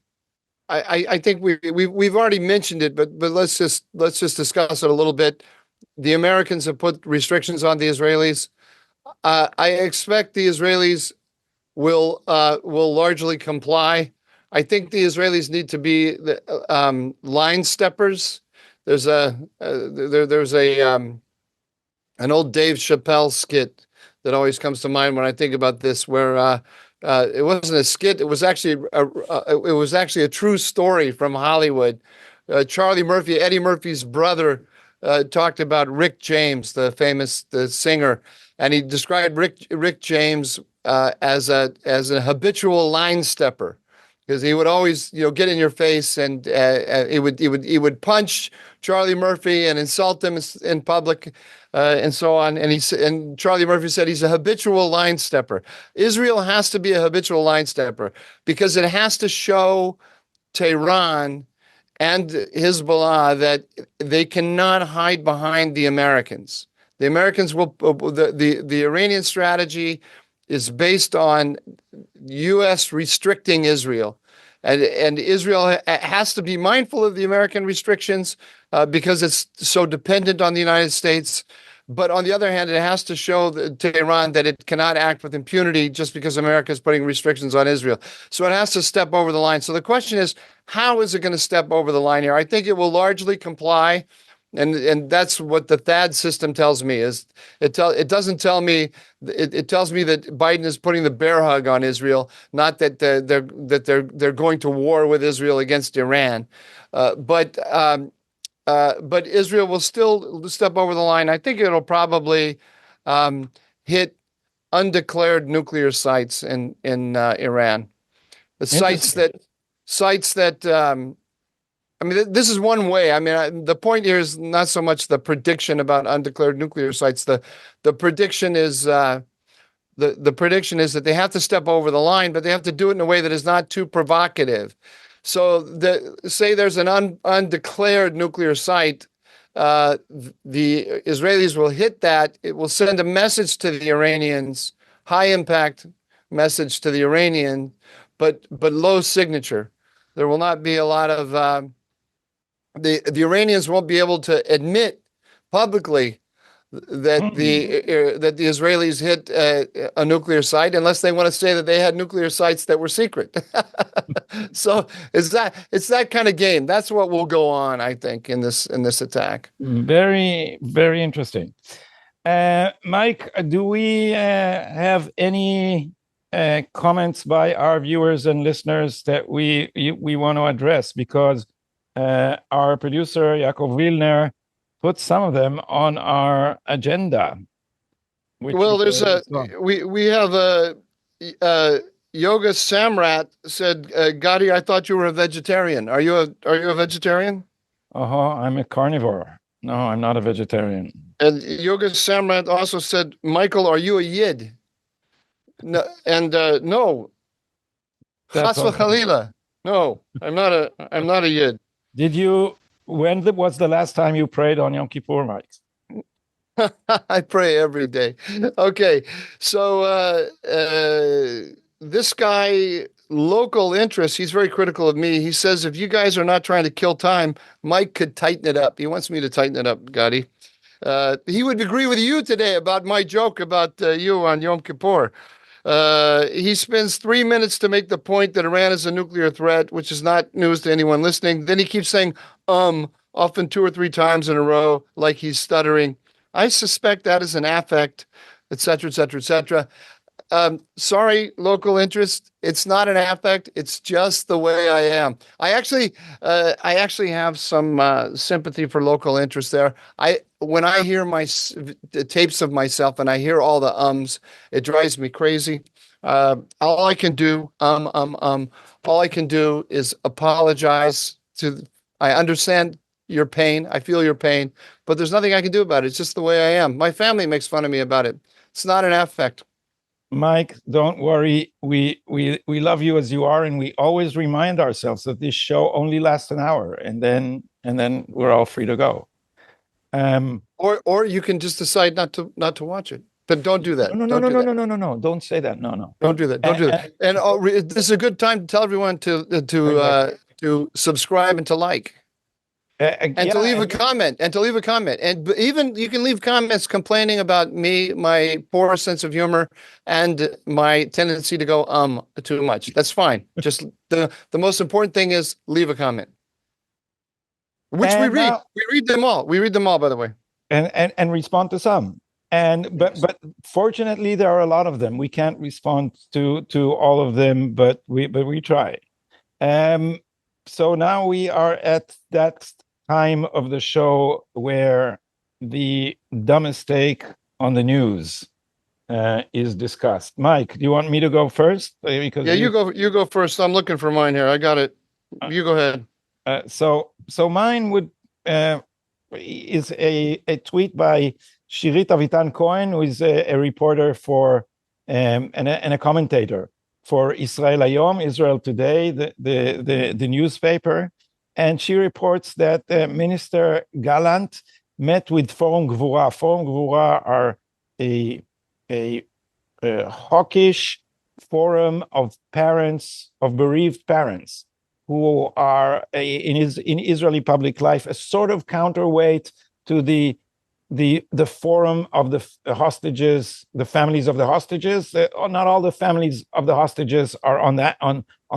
I think we've already mentioned it, but let's just discuss it a little bit. The Americans have put restrictions on the Israelis. I expect the Israelis will largely comply. I think the Israelis need to be the line steppers. There's an old Dave Chappelle skit that always comes to mind when I think about this, where it wasn't a skit; it was actually a true story from Hollywood. Charlie Murphy, Eddie Murphy's brother, talked about Rick James, the singer, and he described Rick James as a habitual line stepper, because he would always get in your face, and he would punch Charlie Murphy and insult him in public, and so on. And Charlie Murphy said he's a habitual line stepper. Israel has to be a habitual line stepper because it has to show Tehran and Hezbollah that they cannot hide behind the Americans. The Americans will the Iranian strategy is based on U.S. restricting Israel. And Israel has to be mindful of the American restrictions because it's so dependent on the United States. But on the other hand, it has to show Tehran that it cannot act with impunity just because America is putting restrictions on Israel. So it has to step over the line. So the question is, how is it going to step over the line here? I think it will largely comply. And that's what the THAAD system tells me. It doesn't tell me. It tells me that Biden is putting the bear hug on Israel, not that they're going to war with Israel against Iran. But Israel will still step over the line. I think it'll probably hit undeclared nuclear sites in Iran. The sites that. I mean, this is one way. I mean, the point here is not so much the prediction about undeclared nuclear sites. The prediction is the prediction is that they have to step over the line, but they have to do it in a way that is not too provocative. So, say there's an undeclared nuclear site, the Israelis will hit that. It will send a message to the Iranians, high impact message to the Iranian, but low signature. There will not be a lot of the Iranians won't be able to admit publicly that the Israelis hit a nuclear site unless they want to say that they had nuclear sites that were secret. So it's that kind of game. That's what will go on, I think, in this attack. Very, very interesting. Mike, do we have any comments by our viewers and listeners that we want to address? Because our producer Yaakov Wilner put some of them on our agenda. Well, there's we have a Yoga Samrat said, Gadi, I thought you were a vegetarian. Are you a vegetarian? I'm a carnivore. No, I'm not a vegetarian. And Yoga Samrat also said, Michael, are you a Yid? No, and no. Chas v'chalila. No, I'm not a Yid. When was the last time you prayed on Yom Kippur, Mike? I pray every day. Okay, so this guy, local interest, he's very critical of me. He says, if you guys are not trying to kill time, Mike could tighten it up. He wants me to tighten it up, Gadi. He would agree with you today about my joke about you on Yom Kippur. He spends 3 minutes to make the point that Iran is a nuclear threat, which is not news to anyone listening. Then he keeps saying, often 2 or 3 times in a row, like he's stuttering. I suspect that is an affect, et cetera, et cetera, et cetera. Sorry, local interest. It's not an affect. It's just the way I am. I actually have some sympathy for local interest there. When I hear the tapes of myself and I hear all the ums, it drives me crazy. All I can do, all I can do is apologize to. I understand your pain. I feel your pain, but there's nothing I can do about it. It's just the way I am. My family makes fun of me about it. It's not an affect. Mike, don't worry. We love you as you are, and we always remind ourselves that this show only lasts an hour, and then we're all free to go. Or you can just decide not to watch it. But don't do that. No. Don't say that. No. Don't do that. Don't do that. And this is a good time to tell everyone to subscribe and to like. And to leave a comment, and even you can leave comments complaining about me, my poor sense of humor, and my tendency to go too much. That's fine. Just the most important thing is leave a comment, which we read. We read them all. We read them all, by the way, and respond to some. But fortunately, there are a lot of them. We can't respond to all of them, but we try. So now we are at that time of the show where the dumbest take on the news is discussed. Mike, do you want me to go first? Because you go first. I'm looking for mine here. I got it. You go ahead. So mine would is a tweet by Shirit Avitan Cohen, who is a reporter for and a commentator for Israel Hayom, Israel Today, the newspaper. And she reports that Minister Gallant met with Forum Gvura. Forum Gvura are a hawkish forum of parents, of bereaved parents, who are in Israeli public life a sort of counterweight to the forum of the hostages, the families of the hostages. Not all the families of the hostages are on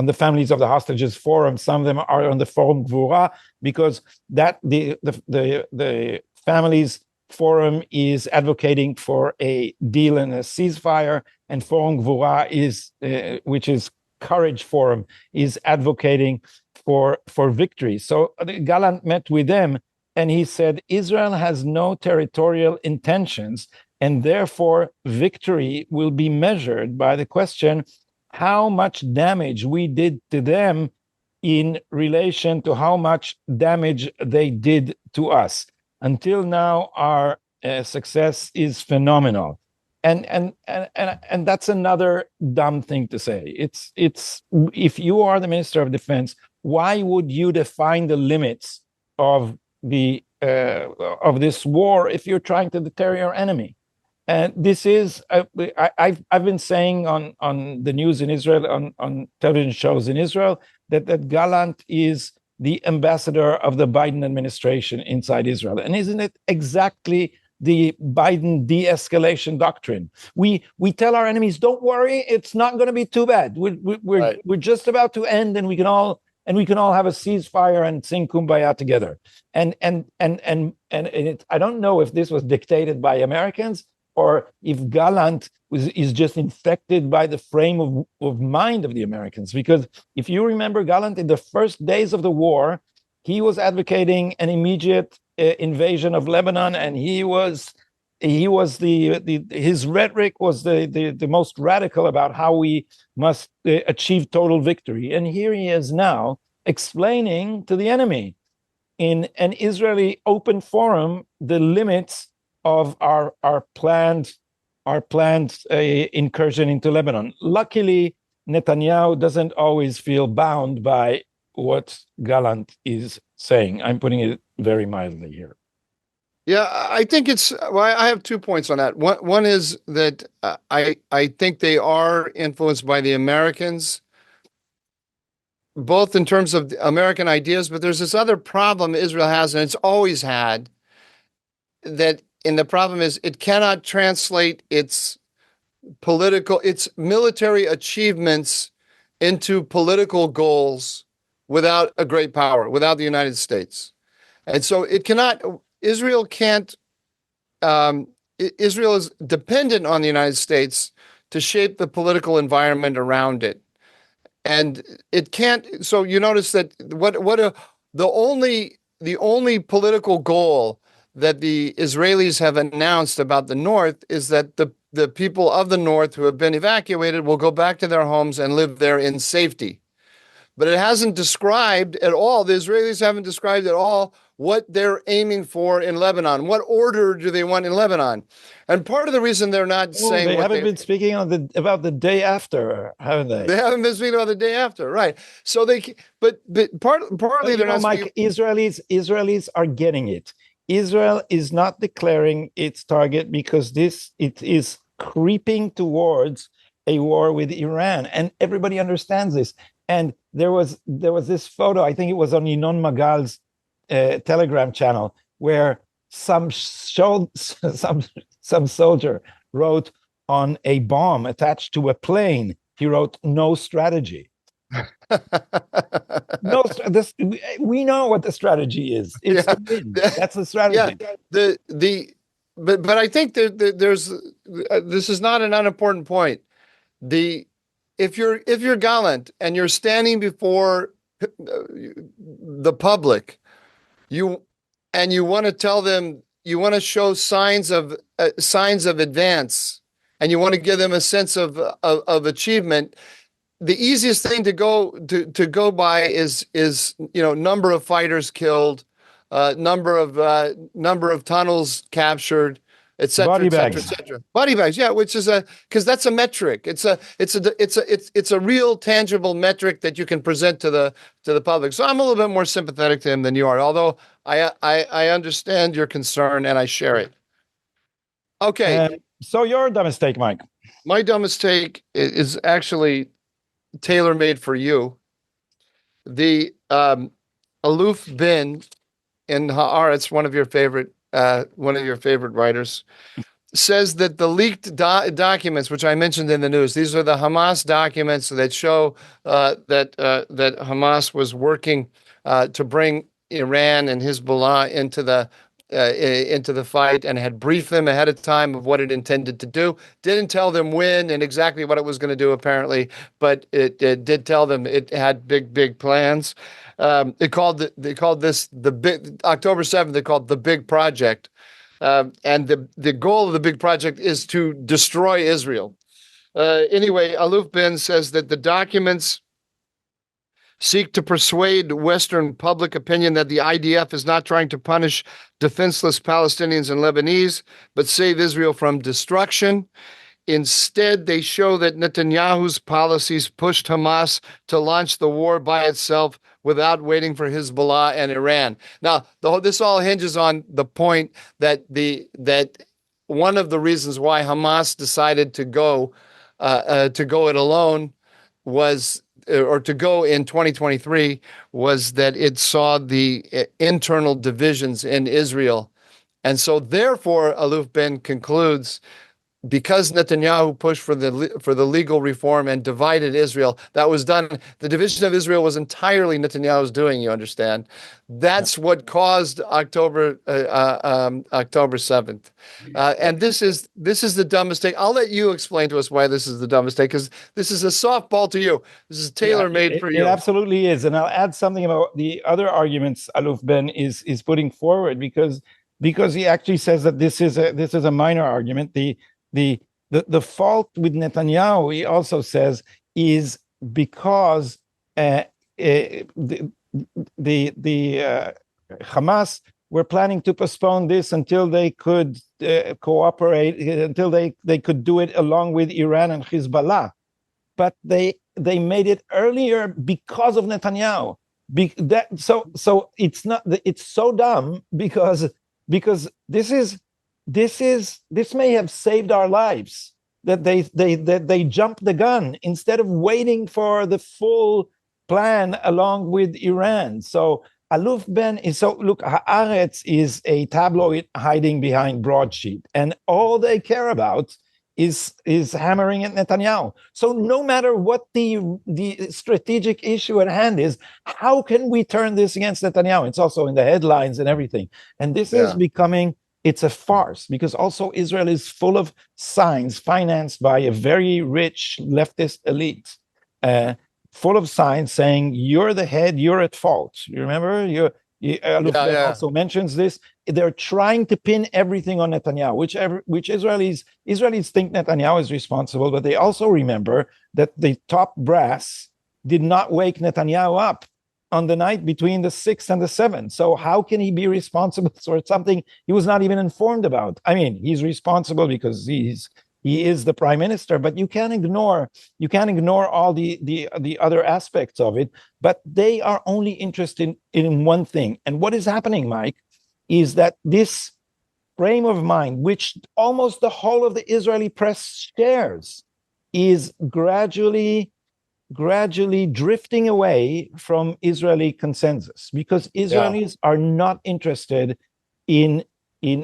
the families of the hostages forum. Some of them are on the Forum Gvura, because that the families forum is advocating for a deal and a ceasefire, and Forum Gvura is which is Courage Forum, is advocating for victory. So Gallant met with them, and he said Israel has no territorial intentions, and therefore victory will be measured by the question how much damage we did to them in relation to how much damage they did to us. Until now, our success is phenomenal. And that's another dumb thing to say. It's if you are the Minister of Defense, why would you define the limits of this war if you're trying to deter your enemy? And this is I've been saying on the news in Israel, on television shows in Israel, that Gallant is the ambassador of the Biden administration inside Israel. And isn't it exactly the Biden de-escalation doctrine? We tell our enemies, don't worry, it's not going to be too bad. We're just about to end, and we can all have a ceasefire and sing Kumbaya together. And I don't know if this was dictated by Americans or if Gallant is just infected by the frame of mind of the Americans. Because if you remember Gallant, in the first days of the war, he was advocating an immediate invasion of Lebanon, and his rhetoric was the most radical about how we must achieve total victory. And here he is now explaining to the enemy in an Israeli open forum the limits of our planned incursion into Lebanon. Luckily, Netanyahu doesn't always feel bound by what Gallant is saying. I'm putting it very mildly here. Yeah, I think I have 2 points on that. One is that I think they are influenced by the Americans, both in terms of American ideas, but there's this other problem Israel has, and it's always had, that and the problem is it cannot translate its military achievements into political goals without a great power, without the United States. And so Israel can't, Israel is dependent on the United States to shape the political environment around it. And it can't, so you notice that the only political goal that the Israelis have announced about the North is that the people of the North who have been evacuated will go back to their homes and live there in safety. But it hasn't described at all, the Israelis haven't described at all what they're aiming for in Lebanon. What order do they want in Lebanon? And part of the reason they're not saying they haven't been speaking about the day after, haven't they? They haven't been speaking about the day after, right? So but partly they're not. Mike, Israelis are getting it. Israel is not declaring its target because it is creeping towards a war with Iran, and everybody understands this. And there was this photo, I think it was on Yinon Magal's Telegram channel, where some soldier wrote on a bomb attached to a plane, he wrote, "No strategy." We know what the strategy is. It's to win. That's the strategy. Yeah. But I think there's this is not an unimportant point. If you're Gallant and you're standing before the public, you want to tell them, you want to show signs of advance, and you want to give them a sense of achievement. The easiest thing to go by is number of fighters killed, number of tunnels captured, et cetera, body bags. Et cetera. Body bags, yeah, which is because that's a metric. It's a real tangible metric that you can present to the public. So I'm a little bit more sympathetic to him than you are, although I understand your concern and I share it. Okay. So your dumbest take, Mike. My dumbest take is actually tailor-made for you. The Aluf Bin in Haaretz, one of your favorite writers, says that the leaked documents, which I mentioned in the news, these are the Hamas documents that show that Hamas was working to bring Iran and Hezbollah into the fight, and had briefed them ahead of time of what it intended to do. Didn't tell them when and exactly what it was going to do, apparently, but it did tell them it had big plans. They called this the big October 7th. They called the big project, and the goal of the big project is to destroy Israel. Anyway, Aluf Ben says that the documents seek to persuade Western public opinion that the IDF is not trying to punish defenseless Palestinians and Lebanese, but save Israel from destruction. Instead, they show that Netanyahu's policies pushed Hamas to launch the war by itself without waiting for Hezbollah and Iran. Now, this all hinges on the point that one of the reasons why Hamas decided to go it alone was, or to go in 2023, was that it saw the internal divisions in Israel. And so therefore, Aluf Ben concludes, because Netanyahu pushed for the legal reform and divided Israel, that was done. The division of Israel was entirely Netanyahu's doing. You understand? That's what caused October 7th. And this is the dumb mistake. I'll let you explain to us why this is the dumb mistake, because this is a softball to you. This is tailor-made for you. It absolutely is. And I'll add something about the other arguments Aluf Ben is putting forward, because he actually says that this is a minor argument. The fault with Netanyahu, he also says, is because the Hamas were planning to postpone this until they could cooperate, until they could do it along with Iran and Hezbollah. But they made it earlier because of Netanyahu. So it's so dumb because this may have saved our lives, that they jumped the gun instead of waiting for the full plan along with Iran. So Aluf Ben is so look. Haaretz is a tabloid hiding behind broadsheet, and all they care about is hammering at Netanyahu. So no matter what the strategic issue at hand is, how can we turn this against Netanyahu? It's also in the headlines and everything, and this is becoming. It's a farce because also Israel is full of signs financed by a very rich leftist elite. Full of signs saying you're the head, you're at fault. You remember? Also mentions this. They're trying to pin everything on Netanyahu, which Israelis think Netanyahu is responsible, but they also remember that the top brass did not wake Netanyahu up on the night between the 6th and the 7th. So how can he be responsible for something he was not even informed about? I mean, he's responsible because he is the prime minister, but you can't ignore all the other aspects of it. But they are only interested in one thing. And what is happening, Mike, is that this frame of mind, which almost the whole of the Israeli press shares, is gradually drifting away from Israeli consensus because Israelis are not interested in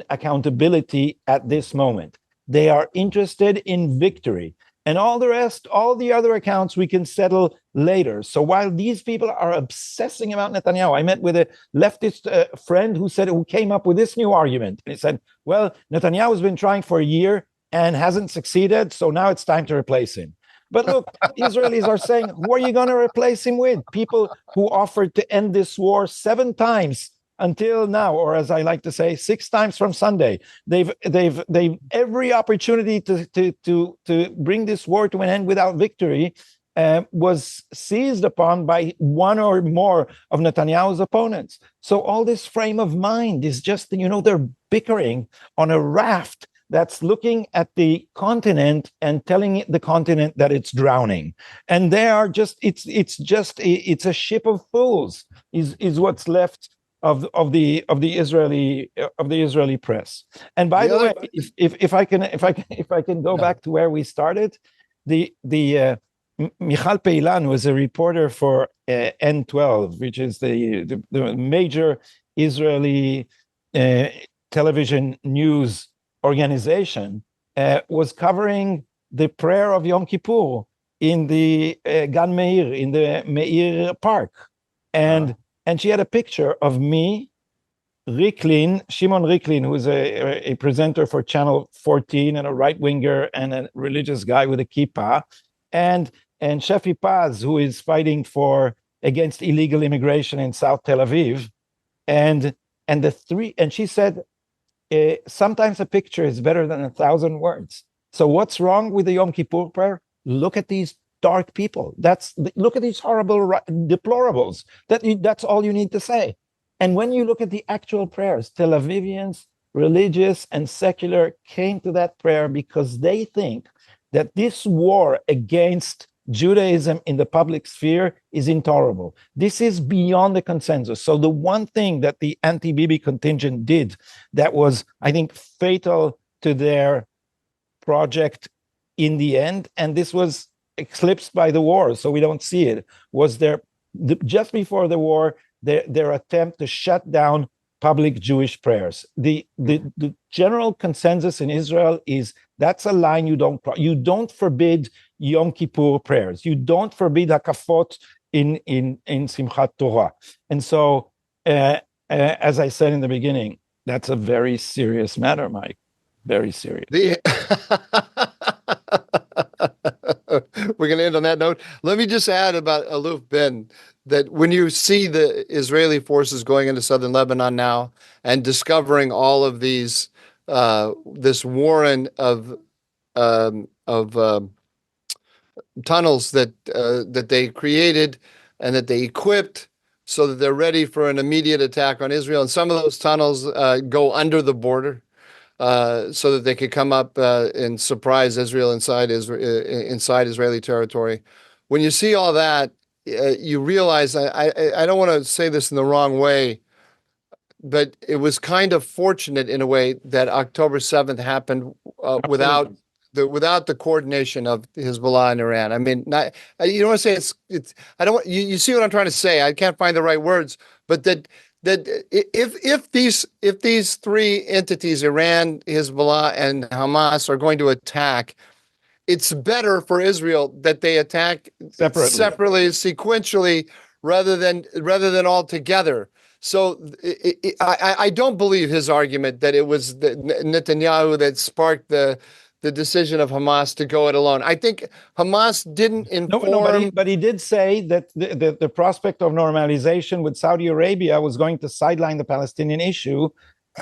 accountability at this moment. They are interested in victory. And all the rest, all the other accounts we can settle later. So while these people are obsessing about Netanyahu, I met with a leftist friend who came up with this new argument. He said, well, Netanyahu has been trying for a year and hasn't succeeded, so now it's time to replace him. But look, Israelis are saying, who are you going to replace him with? People who offered to end this war 7 times until now, or as I like to say, 6 times from Sunday. They've every opportunity to bring this war to an end without victory was seized upon by one or more of Netanyahu's opponents. So all this frame of mind is just, they're bickering on a raft that's looking at the continent and telling the continent that it's drowning. And they are just, it's a ship of fools is what's left of the Israeli press. And by the way, if I can go back to where we started, the Michal Peilan was a reporter for N12, which is the major Israeli television news organization, was covering the prayer of Yom Kippur in the Gan Meir, in the Meir Park. And she had a picture of me, Shimon Riklin, who is a presenter for Channel 14 and a right-winger and a religious guy with a kippah, and Shefi Paz, who is fighting against illegal immigration in South Tel Aviv. And she said, sometimes a picture is better than 1,000 words. So what's wrong with the Yom Kippur prayer? Look at these dark people. Look at these horrible deplorables. That's all you need to say. And when you look at the actual prayers, Tel Avivians, religious and secular, came to that prayer because they think that this war against Judaism in the public sphere is intolerable. This is beyond the consensus. So the one thing that the anti-Bibi contingent did that was, I think, fatal to their project in the end, and this was eclipsed by the war, so we don't see it, was just before the war, their attempt to shut down public Jewish prayers. The general consensus in Israel is that's a line you don't forbid Yom Kippur prayers. You don't forbid hakafot in Simchat Torah. And so, as I said in the beginning, that's a very serious matter, Mike. Very serious. We're going to end on that note. Let me just add about Aluf Ben, that when you see the Israeli forces going into southern Lebanon now and discovering all of these, this warren of tunnels that they created and that they equipped so that they're ready for an immediate attack on Israel, and some of those tunnels go under the border. So that they could come up and surprise Israel inside Israeli territory. When you see all that, you realize, I don't want to say this in the wrong way, but it was kind of fortunate in a way that October 7th happened without without the coordination of Hezbollah and Iran. I mean, not you don't want to say it's. I don't want you see what I'm trying to say. I can't find the right words, but that if these three entities, Iran, Hezbollah, and Hamas, are going to attack, it's better for Israel that they attack separately, sequentially, rather than all together. So I don't believe his argument that it was Netanyahu that sparked the decision of Hamas to go it alone. I think Hamas didn't inform. No, but he did say that the prospect of normalization with Saudi Arabia was going to sideline the Palestinian issue,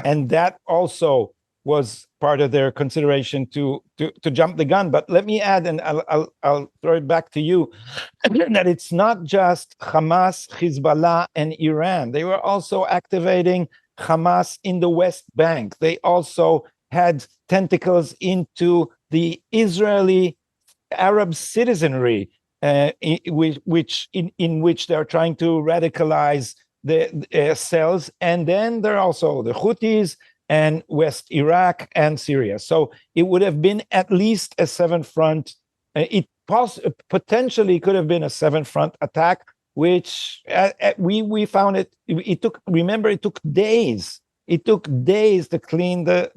and that also was part of their consideration to jump the gun. But let me add, and I'll throw it back to you, that it's not just Hamas, Hezbollah, and Iran. They were also activating Hamas in the West Bank. They also had tentacles into the Israeli Arab citizenry, in which they're trying to radicalize the cells. And then there are also the Houthis and West Iraq and Syria. So it would have been at least a seventh front. It potentially could have been a seventh front attack, which we found it took. Remember, it took days. It took days to clean the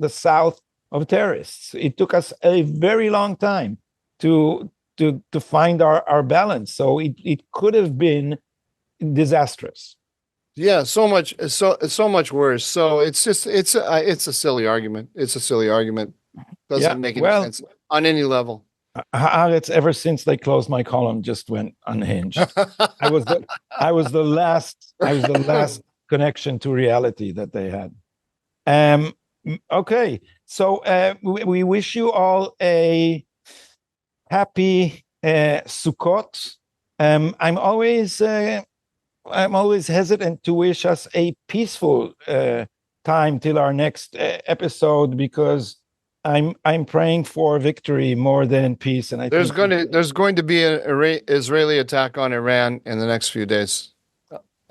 south of terrorists. It took us a very long time to find our balance. So it could have been disastrous. Yeah, so much worse. So it's a silly argument. It's a silly argument. Doesn't make any sense on any level. Haaretz, ever since they closed my column, just went unhinged. I was the last connection to reality that they had. Okay, so we wish you all a happy Sukkot. I'm always hesitant to wish us a peaceful time till our next episode, because I'm praying for victory more than peace. And there's going to be an Israeli attack on Iran in the next few days.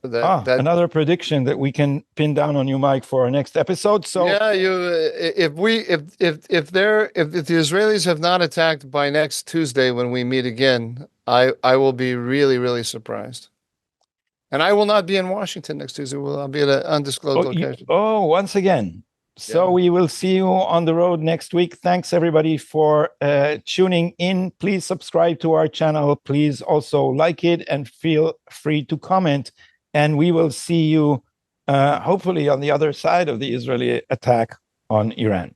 Another prediction that we can pin down on you, Mike, for our next episode. So yeah, if the Israelis have not attacked by next Tuesday when we meet again, I will be really, really surprised. And I will not be in Washington next Tuesday. I'll be at an undisclosed location. Once again. So we will see you on the road next week. Thanks, everybody, for tuning in. Please subscribe to our channel. Please also like it and feel free to comment. And we will see you hopefully on the other side of the Israeli attack on Iran.